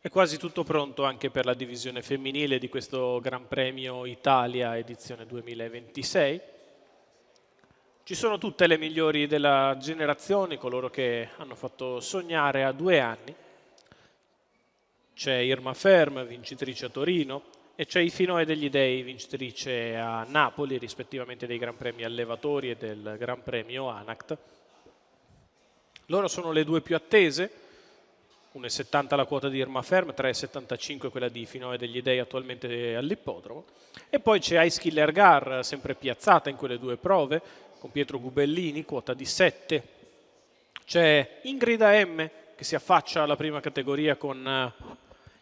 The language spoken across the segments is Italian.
È quasi tutto pronto anche per la divisione femminile di questo Gran Premio Italia edizione 2026. Ci sono tutte le migliori della generazione, coloro che hanno fatto sognare a 2 anni. C'è Irma Ferm, vincitrice a Torino, e c'è Ifinoe degli Dei, vincitrice a Napoli, rispettivamente dei Gran Premi Allevatori e del Gran Premio Anact. Loro sono le due più attese. 1,70 la quota di Irma Ferm, 3,75 quella di Ifinoe degli Dei attualmente all'ippodromo. E poi c'è Ice Killer Gar, sempre piazzata in quelle due prove, con Pietro Gubellini, quota di 7. C'è Ingrid AM, che si affaccia alla prima categoria con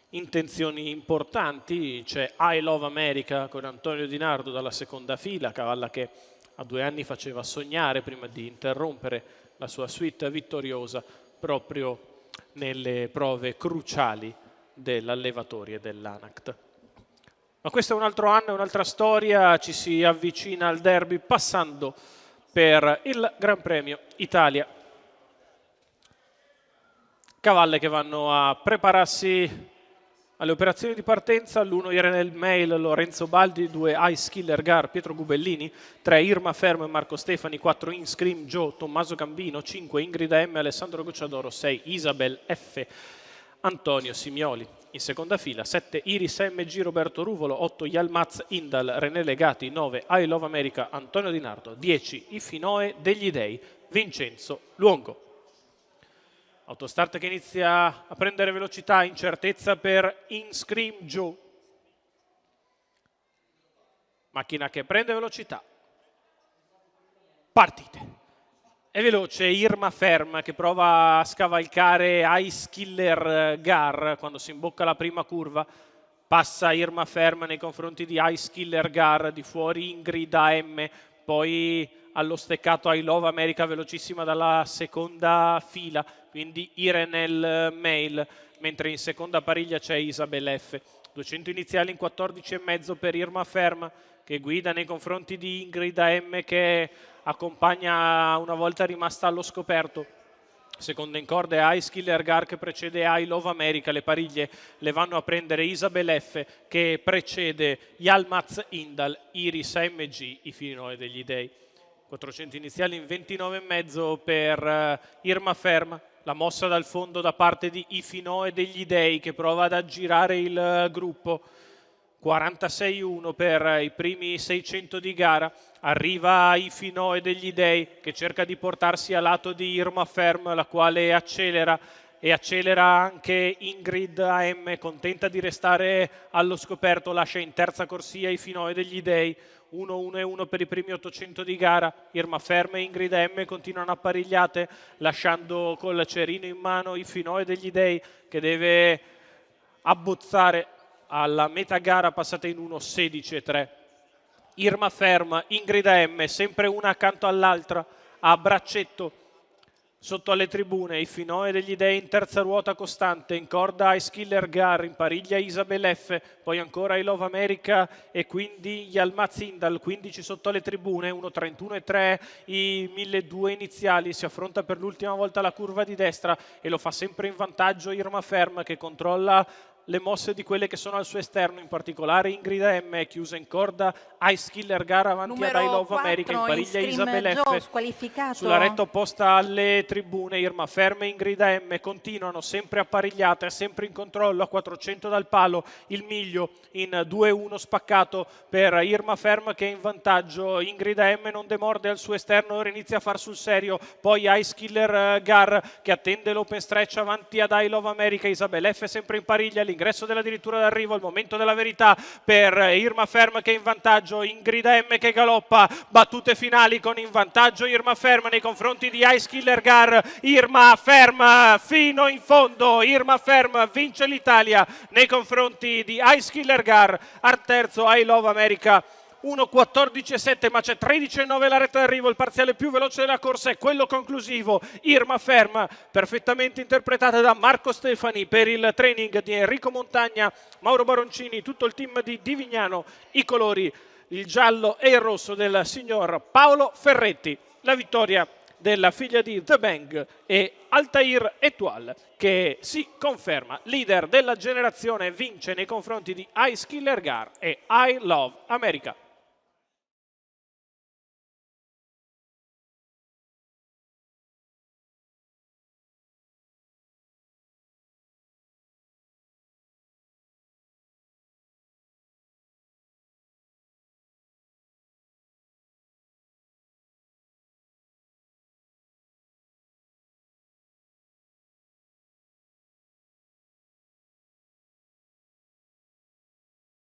intenzioni importanti. C'è I Love America con Antonio Di Nardo dalla seconda fila, cavalla che a 2 anni faceva sognare prima di interrompere la sua suite vittoriosa proprio nelle prove cruciali dell'Allevatori e dell'Anact. Ma questo è un altro anno, è un'altra storia, ci si avvicina al derby passando per il Gran Premio Italia. Cavalle che vanno a prepararsi alle operazioni di partenza. L'1 Irenel Mail, Lorenzo Baldi, 2 Ice Killer Gar, Pietro Gubellini, 3 Irma Ferm e Marco Stefani, 4 In Scream Joe, Tommaso Gambino, 5 Ingrid M, Alessandro Gocciadoro, 6 Isabel F, Antonio Simioli. In seconda fila 7 Iris MG, Roberto Ruvolo, 8 Yalmaz Indal, René Legati, 9 I Love America, Antonio Di Nardo, 10 Ifinoe degli Dei, Vincenzo Luongo. Autostart che inizia a prendere velocità, incertezza per In Scream Joe. Macchina che prende velocità. Partite. È veloce Irma Ferm che prova a scavalcare Ice Killer Gar quando si imbocca la prima curva. Passa Irma Ferm nei confronti di Ice Killer Gar, di fuori Ingrid AM, poi allo steccato I Love America velocissima dalla seconda fila, quindi Irenel Mail, mentre in seconda pariglia c'è Isabel F. 200 iniziali in 14,5 per Irma Ferm che guida nei confronti di Ingrid AM che accompagna una volta rimasta allo scoperto. Seconda in corda è Ice Killer Gar che precede I Love America, le pariglie le vanno a prendere Isabel F che precede Yalmaz Indal, Iris AMG, Ifinoe degli Dei. 400 iniziali in 29,5 per Irma Ferm, la mossa dal fondo da parte di Ifinoe degli Dei che prova ad aggirare il gruppo. 46,1 per i primi 600 di gara, arriva Ifinoe degli Dei che cerca di portarsi a lato di Irma Ferm, la quale accelera e accelera anche Ingrid AM, contenta di restare allo scoperto, lascia in terza corsia Ifinoe degli Dei. 1-1-1 per i primi 800 di gara, Irma Ferm e Ingrid M continuano apparigliate, lasciando col cerino in mano Ifinoe degli Dei che deve abbozzare alla metà gara passata in 1:16,3. Irma Ferm, Ingrid M, sempre una accanto all'altra, a braccetto sotto alle tribune. Ifinoe degli Dei in terza ruota costante, in corda Ice Killer Gar, in pariglia Isabel F, poi ancora I Love America e quindi Yalmaz Indal, 15 sotto alle tribune, 1:31,3 i 1.200 iniziali. Si affronta per l'ultima volta la curva di destra e lo fa sempre in vantaggio Irma Ferm che controlla le mosse di quelle che sono al suo esterno, in particolare Ingrid M è chiusa in corda, Ice Killer Gar avanti ad I Love America, in pariglia Isabel F, sulla retta opposta alle tribune. Irma Ferm e Ingrid M continuano sempre apparigliate, sempre in controllo a 400 dal palo, il miglio in 2-1 spaccato per Irma Ferm che è in vantaggio. Ingrid M non demorde al suo esterno, ora inizia a far sul serio, poi Ice Killer Gar che attende l'open stretch avanti ad I Love America. Isabel F sempre in pariglia, l'ingresso dell'addirittura d'arrivo, il momento della verità per Irma Ferm che è in vantaggio, Ingrid M che galoppa, battute finali con in vantaggio Irma Ferm nei confronti di Ice Killer Gar. Irma Ferm fino in fondo, Irma Ferm vince l'Italia nei confronti di Ice Killer Gar. Al terzo I Love America 1:14,7, ma c'è 13,9 la retta d'arrivo, il parziale più veloce della corsa è quello conclusivo. Irma Ferm perfettamente interpretata da Marco Stefani per il training di Enrico Montagna, Mauro Baroncini, tutto il team di Divignano, i colori il giallo e il rosso del signor Paolo Ferretti. La vittoria della figlia di The Bang e Altair Etoile, che si conferma leader della generazione, vince nei confronti di Ice Killer Gar e I Love America.